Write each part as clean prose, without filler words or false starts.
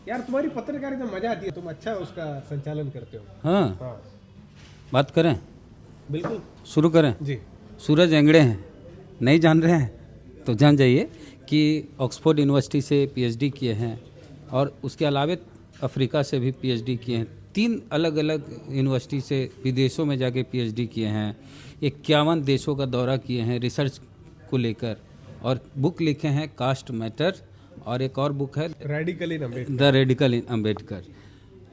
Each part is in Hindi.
यार तुम्हारी पत्रकारिता मजा आती है, तुम अच्छा उसका संचालन करते हो। हाँ, हाँ बात करें, बिल्कुल शुरू करें। जी। सूरज एंगड़े हैं, नहीं जान रहे हैं तो जान जाइए कि ऑक्सफोर्ड यूनिवर्सिटी से पीएचडी किए हैं और उसके अलावा अफ्रीका से भी पीएचडी किए हैं। 3 अलग अलग यूनिवर्सिटी से विदेशों में जाके पीएचडी किए हैं। 51 देशों का दौरा किए हैं रिसर्च को लेकर, और बुक लिखे हैं कास्ट मैटर, और एक और बुक है radically number. The radical Ambedkar.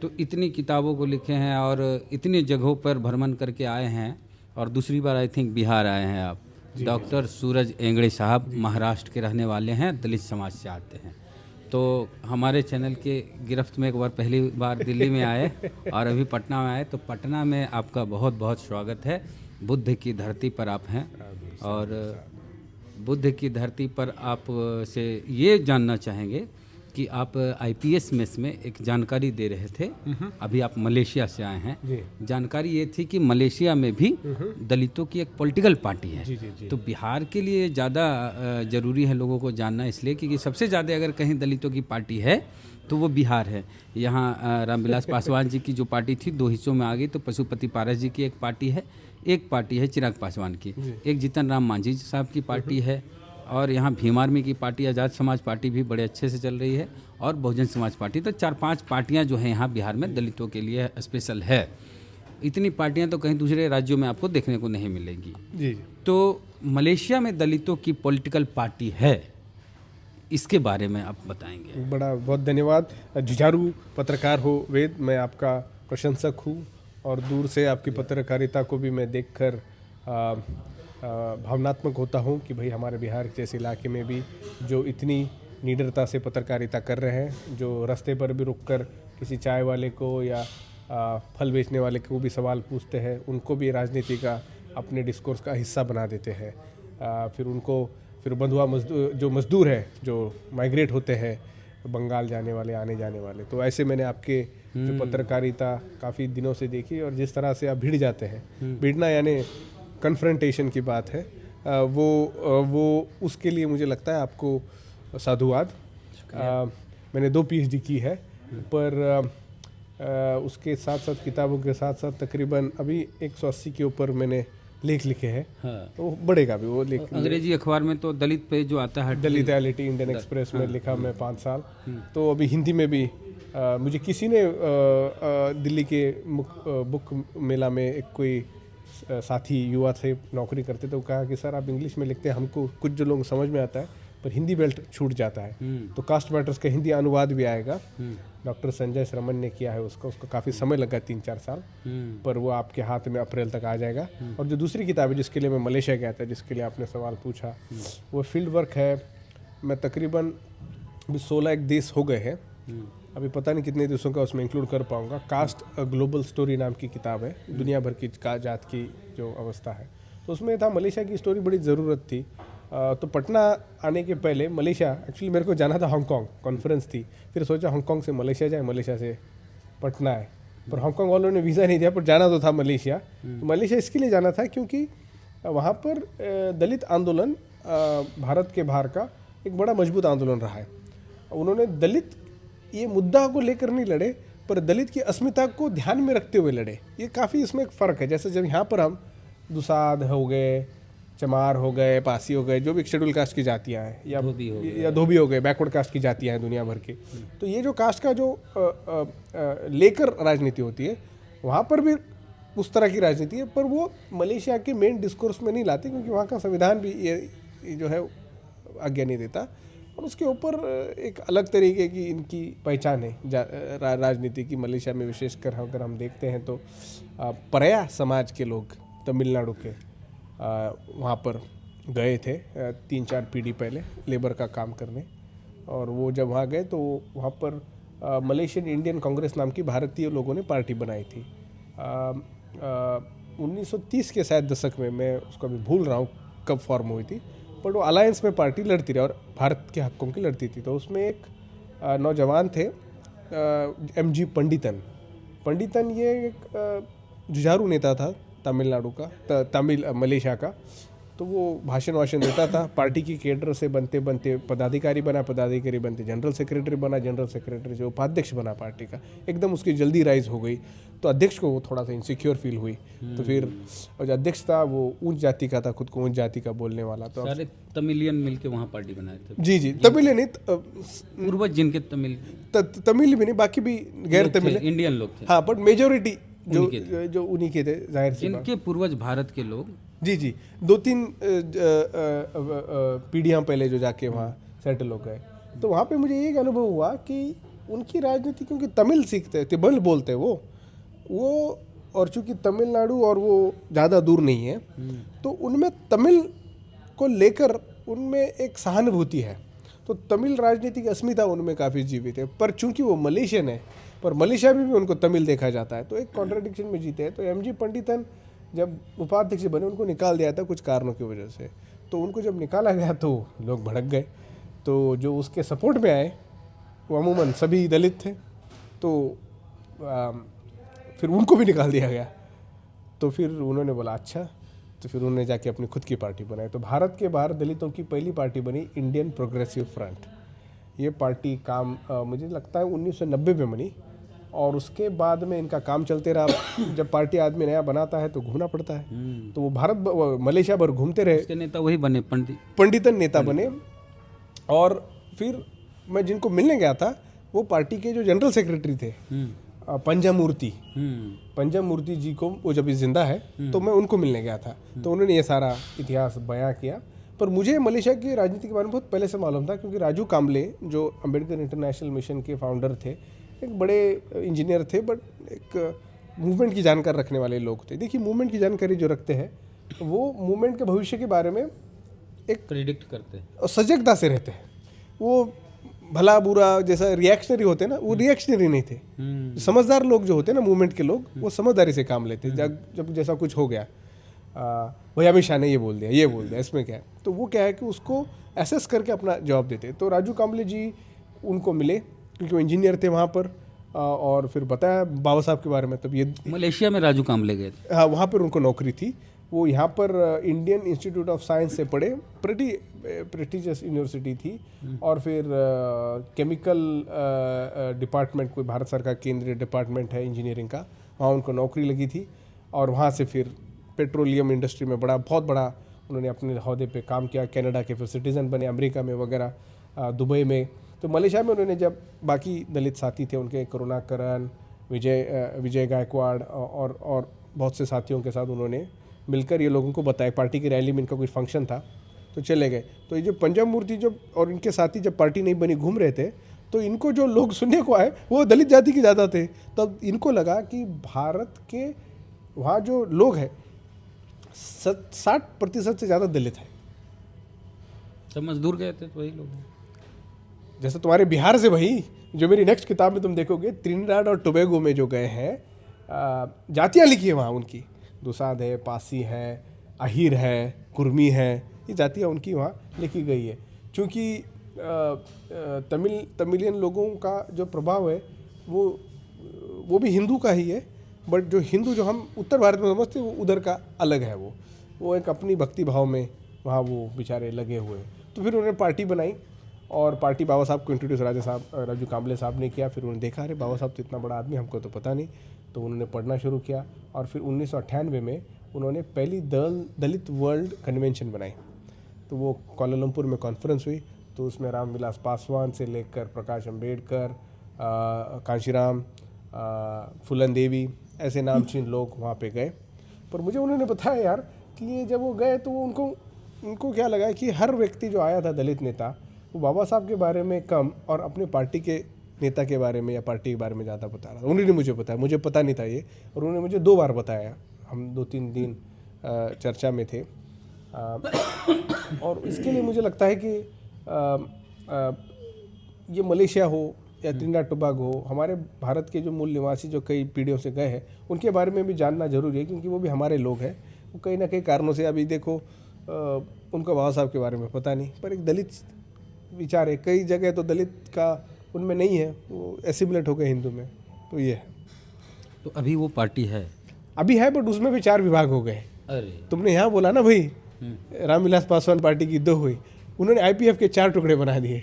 तो इतनी किताबों को लिखे हैं और इतनी जगहों पर भ्रमण करके आए हैं। और दूसरी बार आई थिंक बिहार आए हैं आप। डॉक्टर सूरज एंगड़े साहब महाराष्ट्र के रहने वाले हैं, दलित समाज से आते हैं। तो हमारे चैनल के गिरफ्त में एक बार पहली बार दिल्ली में आए और अभी पटना में आए, तो पटना में आपका बहुत बहुत स्वागत है। बुद्ध की धरती पर आप हैं, और बुद्ध की धरती पर आप से ये जानना चाहेंगे कि आप आईपीएस मेस में एक जानकारी दे रहे थे। अभी आप मलेशिया से आए हैं। जी। जानकारी ये थी कि मलेशिया में भी दलितों की एक पॉलिटिकल पार्टी है। जी जी जी। तो बिहार के लिए ज़्यादा ज़रूरी है लोगों को जानना, इसलिए क्योंकि सबसे ज़्यादा अगर कहीं दलितों की पार्टी है तो वो बिहार है। यहाँ रामविलास पासवान जी की जो पार्टी थी 2 हिस्सों में आ गई। तो पशुपति पारस जी की एक पार्टी है, एक पार्टी है चिराग पासवान की, एक जीतन राम मांझी साहब की पार्टी है, और यहाँ भीम आर्मी की पार्टी, आज़ाद समाज पार्टी भी बड़े अच्छे से चल रही है, और बहुजन समाज पार्टी। तो 4-5 पार्टियाँ जो हैं यहाँ बिहार में दलितों के लिए स्पेशल है। इतनी पार्टियाँ तो कहीं दूसरे राज्यों में आपको देखने को नहीं मिलेगी। जी। तो मलेशिया में दलितों की पॉलिटिकल पार्टी है, इसके बारे में आप बताएंगे। बड़ा बहुत धन्यवाद। जुझारू पत्रकार हो वेद, मैं आपका प्रशंसक हूँ, और दूर से आपकी पत्रकारिता को भी मैं देखकर भावनात्मक होता हूँ कि भाई हमारे बिहार जैसे इलाके में भी जो इतनी निडरता से पत्रकारिता कर रहे हैं, जो रास्ते पर भी रुककर किसी चाय वाले को या फल बेचने वाले को भी सवाल पूछते हैं, उनको भी राजनीति का अपने डिस्कोर्स का हिस्सा बना देते हैं। फिर बंधुआ मजदूर जो मजदूर है, जो माइग्रेट होते हैं बंगाल जाने वाले, आने जाने वाले, तो ऐसे मैंने आपके जो पत्रकारिता काफ़ी दिनों से देखी, और जिस तरह से आप भिड़ जाते हैं, भिड़ना यानी कन्फ्रंटेशन की बात है, वो उसके लिए मुझे लगता है आपको साधुवाद। मैंने 2 पीएचडी की है, पर उसके साथ साथ किताबों के साथ साथ तकरीबन अभी 180 के ऊपर मैंने लेख लिखे हैं। हाँ। तो बढ़ेगा भी वो लेख। अंग्रेजी अखबार में तो दलित पे जो आता है, दलित रियलिटी इंडियन एक्सप्रेस में लिखा मैं 5 साल। तो अभी हिंदी में भी मुझे किसी ने दिल्ली के बुक मेला में एक कोई साथी युवा थे, नौकरी करते, तो कहा कि सर आप इंग्लिश में लिखते हैं, हमको कुछ जो लोग समझ में आता है पर हिंदी बेल्ट छूट जाता है। तो कास्ट मैटर्स का हिंदी अनुवाद भी आएगा। डॉक्टर संजय श्रमण ने किया है उसको काफ़ी समय लगा, 3-4 साल, पर वो आपके हाथ में अप्रैल तक आ जाएगा। और जो दूसरी किताब है जिसके लिए मैं मलेशिया गया था, जिसके लिए आपने सवाल पूछा, वो फील्ड वर्क है। मैं तकरीबन अभी 16 एक देश हो गए हैं, अभी पता नहीं कितने देशों का उसमें इंक्लूड कर पाऊंगा। कास्ट अ ग्लोबल स्टोरी नाम की किताब है, दुनिया भर की जात की जो अवस्था है, तो उसमें था मलेशिया की स्टोरी, बड़ी ज़रूरत थी। तो पटना आने के पहले मलेशिया, एक्चुअली मेरे को जाना था हांगकांग, कॉन्फ्रेंस थी, फिर सोचा हांगकांग से मलेशिया जाए, मलेशिया से पटना है, पर हांगकांग वालों ने वीज़ा नहीं दिया, पर जाना तो था मलेशिया। तो मलेशिया इसके लिए जाना था क्योंकि वहाँ पर दलित आंदोलन भारत के बाहर का एक बड़ा मजबूत आंदोलन रहा है। उन्होंने दलित ये मुद्दा को लेकर नहीं लड़े, पर दलित की अस्मिता को ध्यान में रखते हुए लड़े। ये काफ़ी इसमें एक फ़र्क है। जैसे जब यहाँ पर हम दुसाध हो गए, चमार हो गए, पासी हो गए, जो भी शेड्यूल कास्ट की जातियाँ हैं, या धोबी हो गए, बैकवर्ड कास्ट की जातियाँ हैं दुनिया भर की, तो ये जो कास्ट का जो लेकर राजनीति होती है, वहाँ पर भी उस तरह की राजनीति है, पर वो मलेशिया के मेन डिस्कोर्स में नहीं लाते, क्योंकि वहाँ का संविधान भी ये जो है आज्ञा नहीं देता, और उसके ऊपर एक अलग तरीके की इनकी पहचान है राजनीति की। मलेशिया में विशेषकर अगर हम देखते हैं तो परया समाज के लोग तमिलनाडु के वहाँ पर गए थे 3-4 पीढ़ी पहले लेबर का काम करने, और वो जब वहाँ गए तो वहाँ पर मलेशियन इंडियन कांग्रेस नाम की भारतीय लोगों ने पार्टी बनाई थी 1930 के शायद दशक में, मैं उसको अभी भूल रहा हूँ कब फॉर्म हुई थी, पर वो अलायंस में पार्टी लड़ती रही और भारत के हकों की लड़ती थी। तो उसमें एक नौजवान थे MG पंडितन, ये एक जुझारू नेता था तमिलनाडु का, मलेशिया का। तो वो भाषण वाषण देता था। पार्टी की कैडर से बनते बनते पदाधिकारी बना, पदाधिकारी बनते जनरल सेक्रेटरी बना, जनरल सेक्रेटरी से उपाध्यक्ष बना पार्टी का। एकदम उसकी जल्दी राइज हो गई, तो अध्यक्ष को वो थोड़ा सा इनसिक्योर फील हुई। तो फिर और जो अध्यक्ष था वो ऊंच जाति का था, खुद को ऊंच जाति का बोलने वाला। तो सारे तमिलियन मिलके वहाँ पार्टी बनाए थे। जी जी, तमिल नहीं, पूर्वज जिनके तमिल तमिल भी नहीं, बाकी भी गैर तमिल, इंडियन लोग थे। हाँ, बट मेजोरिटी जो उन्हीं के थे, जाहिर सी बात। जिनके पूर्वज भारत के लोग, जी जी, 2-3 पीढ़ियाँ पहले जो जाके वहाँ सेटल हो गए। तो वहाँ पे मुझे एक अनुभव हुआ कि उनकी राजनीति, क्योंकि तमिल सीखते, तमिल बोलते वो और चूंकि तमिलनाडु और वो ज़्यादा दूर नहीं है, तो उनमें तमिल को लेकर उनमें एक सहानुभूति है। तो तमिल राजनीति की अस्मिता उनमें काफ़ी जीवित है। पर चूंकि वो मलेशियन है, पर मलेशिया में भी उनको तमिल देखा जाता है, तो एक कॉन्ट्रडिक्शन में जीते हैं। तो एमजी पंडितन जब उपाध्यक्ष बने, उनको निकाल दिया था कुछ कारणों की वजह से। तो उनको जब निकाला गया तो लोग भड़क गए। तो जो उसके सपोर्ट में आए वो अमूमन सभी दलित थे, तो फिर उनको भी निकाल दिया गया। तो फिर उन्होंने बोला अच्छा, तो फिर उन्होंने जाके अपनी खुद की पार्टी बनाई। तो भारत के बाहर दलितों की पहली पार्टी बनी इंडियन प्रोग्रेसिव फ्रंट। ये पार्टी काम मुझे लगता है 1990 में बनी, और उसके बाद में इनका काम चलते रहा। जब पार्टी आदमी नया बनाता है तो घूमना पड़ता है, तो वो मलेशिया भर घूमते रहे। उसके नेता वही बने, पंडितन नेता बने। और फिर मैं जिनको मिलने गया था वो पार्टी के जो जनरल सेक्रेटरी थे, पंजामूर्ति जी को, वो जब जिंदा है, तो मैं उनको मिलने गया था। तो उन्होंने ये सारा इतिहास बयां किया। पर मुझे मलेशिया की राजनीति के बारे में बहुत पहले से मालूम था, क्योंकि राजू काम्बले जो अम्बेडकर इंटरनेशनल मिशन के फाउंडर थे, एक बड़े इंजीनियर थे, बट एक मूवमेंट की जानकारी रखने वाले लोग थे। देखिए, मूवमेंट की जानकारी जो रखते हैं वो मूवमेंट के भविष्य के बारे में एक प्रेडिक्ट करते हैं और सजगता से रहते हैं। वो भला बुरा जैसा रिएक्शनरी होते हैं ना, वो रिएक्शनरी नहीं थे। समझदार लोग जो होते हैं ना, मूवमेंट के लोग, वो समझदारी से काम लेते। जब जैसा कुछ हो गया, भाई अमित शाह ने ये बोल दिया, इसमें क्या है, तो वो क्या है कि उसको एसेस करके अपना जवाब देते। तो राजू काम्बले जी उनको मिले, क्योंकि वो इंजीनियर थे वहाँ पर, और फिर बताया बाबा साहब के बारे में। तब ये मलेशिया में राजू काम्बले गए थे। हाँ, वहाँ पर उनको नौकरी थी। वो यहाँ पर इंडियन इंस्टीट्यूट ऑफ साइंस से पढ़े, प्रेस्टिजियस यूनिवर्सिटी थी। और फिर केमिकल डिपार्टमेंट, कोई भारत सरकार केंद्रीय डिपार्टमेंट है इंजीनियरिंग का, वहाँ उनको नौकरी लगी थी। और वहाँ से फिर पेट्रोलियम इंडस्ट्री में बहुत बड़ा उन्होंने अपने ओहदे पे काम किया। कनाडा के फिर सिटीज़न बने, अमेरिका में वगैरह, दुबई में। तो मलेशिया में उन्होंने, जब बाकी दलित साथी थे उनके, करुणाकरन, विजय गायकवाड़ और बहुत से साथियों के साथ उन्होंने मिलकर ये लोगों को बताया। पार्टी की रैली में इनका कोई फंक्शन था तो चले गए। तो ये जो पंजामूर्ति जब और इनके साथी जब पार्टी नहीं बनी घूम रहे थे, तो इनको जो लोग सुनने को आए वो दलित जाति के ज़्यादा थे। तब इनको लगा कि भारत के वहाँ जो लोग हैं 60% से ज़्यादा दलित है। सब मजदूर गए थे तो वही लोग, जैसे तुम्हारे बिहार से भाई, जो मेरी नेक्स्ट किताब में तुम देखोगे, त्रिनिदाद और टोबैगो में जो गए हैं, जातियाँ लिखी है वहाँ उनकी, दुसाद है, पासी है, अहीर है, कुर्मी है, ये जातियाँ उनकी वहाँ लिखी गई है। क्योंकि तमिलियन लोगों का जो प्रभाव है वो भी हिंदू का ही है, बट जो हिंदू जो हम उत्तर भारत में समझते हैं वो उधर का अलग है। वो एक अपनी भक्ति भाव में वहाँ वो बेचारे लगे हुए हैं। तो फिर उन्होंने पार्टी बनाई, और पार्टी बाबा साहब को इंट्रोड्यूस राजू काम्बले साहब ने किया। फिर उन्होंने देखा, अरे बाबा साहब तो इतना बड़ा आदमी, हमको तो पता नहीं। तो उन्होंने पढ़ना शुरू किया, और फिर 1998 में उन्होंने पहली दलित वर्ल्ड कन्वेंशन बनाई। तो वो कोलालमपुर में कॉन्फ्रेंस हुई। तो उसमें रामविलास पासवान से लेकर प्रकाश अम्बेडकर, कांशीराम, फूलन देवी, ऐसे नामचीन लोग वहाँ पे गए। पर मुझे उन्होंने बताया यार कि ये जब वो गए तो उनको क्या लगा कि हर व्यक्ति जो आया था दलित नेता, वो बाबा साहब के बारे में कम और अपने पार्टी के नेता के बारे में या पार्टी के बारे में ज़्यादा बता रहा था। उन्होंने मुझे बताया, मुझे पता नहीं था ये, और उन्होंने मुझे 2 बार बताया। हम 2-3 दिन चर्चा में थे। और इसके लिए मुझे लगता है कि ये मलेशिया हो या त्रिनिदाद टोबैगो हो, हमारे भारत के जो मूल निवासी जो कई पीढ़ियों से गए हैं, उनके बारे में भी जानना जरूरी है, क्योंकि वो भी हमारे लोग हैं। वो कहीं ना कहीं कारणों से, अभी देखो उनको बाबा साहब के बारे में पता नहीं, पर एक दलित विचार है। कई जगह तो दलित का उनमें नहीं है, वो एसिमुलेट हो गए हिंदू में। तो ये है। तो अभी वो पार्टी है? अभी है, बट उसमें भी 4 विभाग हो गए। अरे तुमने यहाँ बोला ना भाई रामविलास पासवान पार्टी की 2 हुई, उन्होंने आईपीएफ के 4 टुकड़े बना दिए,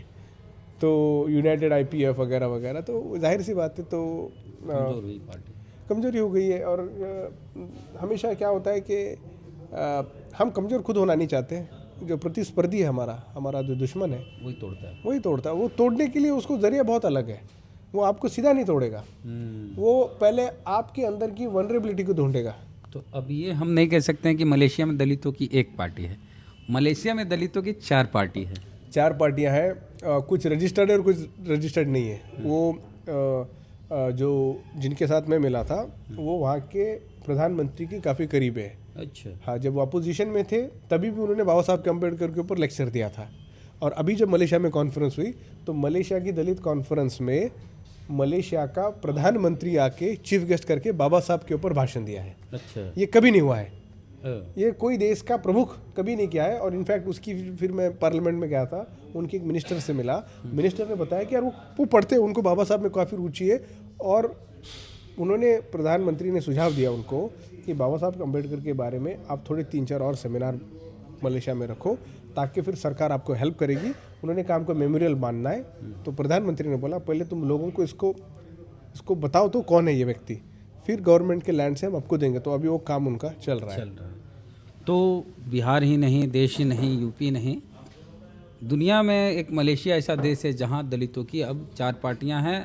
तो यूनाइटेड आईपीएफ वगैरह वगैरह। तो जाहिर सी बात है, तो कमजोर हुई पार्टी। कमजोरी हो गई है। और हमेशा क्या होता है कि हम कमज़ोर खुद होना नहीं चाहते, जो प्रतिस्पर्धी है हमारा जो दुश्मन है वही तोड़ता है। वही तोड़ता है। वो तोड़ने के लिए उसको ज़रिया बहुत अलग है, वो आपको सीधा नहीं तोड़ेगा, वो पहले आपके अंदर की वनरेबिलिटी को ढूंढेगा। तो अब ये हम नहीं कह सकते हैं कि मलेशिया में दलितों की एक पार्टी है, मलेशिया में दलितों की 4 पार्टी है। 4 पार्टियां हैं, कुछ रजिस्टर्ड है और कुछ रजिस्टर्ड नहीं है। वो जो जिनके साथ मैं मिला था वो वहाँ के प्रधानमंत्री के काफ़ी करीब है। अच्छा। हाँ, जब वो अपोजिशन में थे तभी भी उन्होंने बाबा साहब अम्बेडकर के ऊपर लेक्चर दिया था। और अभी जब मलेशिया में कॉन्फ्रेंस हुई तो मलेशिया की दलित कॉन्फ्रेंस में मलेशिया का प्रधानमंत्री आके चीफ गेस्ट करके बाबा साहब के ऊपर भाषण दिया है। अच्छा। ये कभी नहीं हुआ है, ये कोई देश का प्रमुख कभी नहीं किया है। और इनफैक्ट उसकी फिर मैं पार्लियामेंट में गया था, उनके एक मिनिस्टर से मिला, मिनिस्टर ने बताया कि यार वो पढ़ते हैं, उनको बाबा साहब में काफ़ी रुचि है। और उन्होंने प्रधानमंत्री ने सुझाव दिया उनको कि बाबा साहब अम्बेडकर के बारे में आप थोड़े 3-4 और सेमिनार मलेशिया में रखो, ताकि फिर सरकार आपको हेल्प करेगी। उन्होंने कहा हमको मेमोरियल मानना है। तो प्रधानमंत्री ने बोला पहले तुम लोगों को इसको बताओ तो कौन है ये व्यक्ति, फिर गवर्नमेंट के लैंड से हम आपको देंगे। तो अभी वो काम उनका चल रहा है। तो बिहार ही नहीं, देश ही नहीं, यूपी नहीं, दुनिया में एक मलेशिया ऐसा देश है जहां दलितों की अब 4 पार्टियां हैं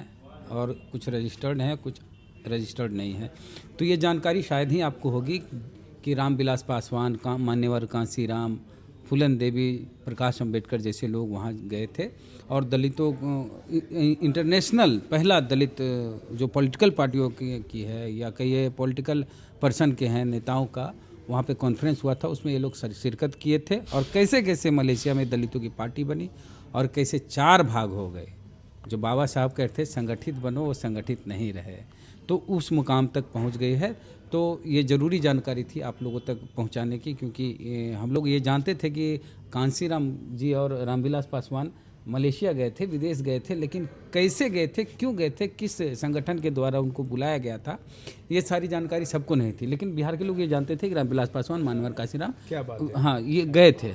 और कुछ रजिस्टर्ड हैं, कुछ रजिस्टर्ड नहीं है। तो ये जानकारी शायद ही आपको होगी कि रामविलास पासवान, मान्यवर कांसीराम, फूलन देवी, प्रकाश अंबेडकर जैसे लोग वहाँ गए थे और दलितों इंटरनेशनल पहला दलित जो पॉलिटिकल पार्टियों की है या कई पॉलिटिकल पर्सन के हैं, नेताओं का वहाँ पे कॉन्फ्रेंस हुआ था, उसमें ये लोग शिरकत किए थे। और कैसे कैसे मलेशिया में दलितों की पार्टी बनी और कैसे 4 भाग हो गए। जो बाबा साहब कहते थे संगठित बनो, वो संगठित नहीं रहे, तो उस मुकाम तक पहुंच गई है। तो ये ज़रूरी जानकारी थी आप लोगों तक पहुंचाने की, क्योंकि हम लोग ये जानते थे कि कांसीराम जी और रामविलास पासवान मलेशिया गए थे, विदेश गए थे, लेकिन कैसे गए थे, क्यों गए थे, किस संगठन के द्वारा उनको बुलाया गया था, ये सारी जानकारी सबको नहीं थी। लेकिन बिहार के लोग ये जानते थे कि रामविलास पासवान, मान्यवर कांसीराम, क्या बात है, हाँ ये गए थे,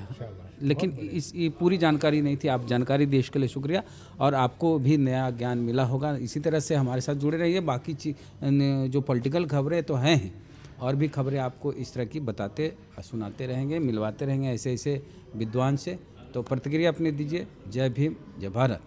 लेकिन ये पूरी जानकारी नहीं थी। आप जानकारी देश के लिए शुक्रिया, और आपको भी नया ज्ञान मिला होगा। इसी तरह से हमारे साथ जुड़े रहिए। बाकी जो पॉलिटिकल खबरें तो हैं ही, और भी खबरें आपको इस तरह की बताते सुनाते रहेंगे, मिलवाते रहेंगे ऐसे ऐसे विद्वान से। तो प्रतिक्रिया अपनी दीजिए। जय भीम, जय भारत।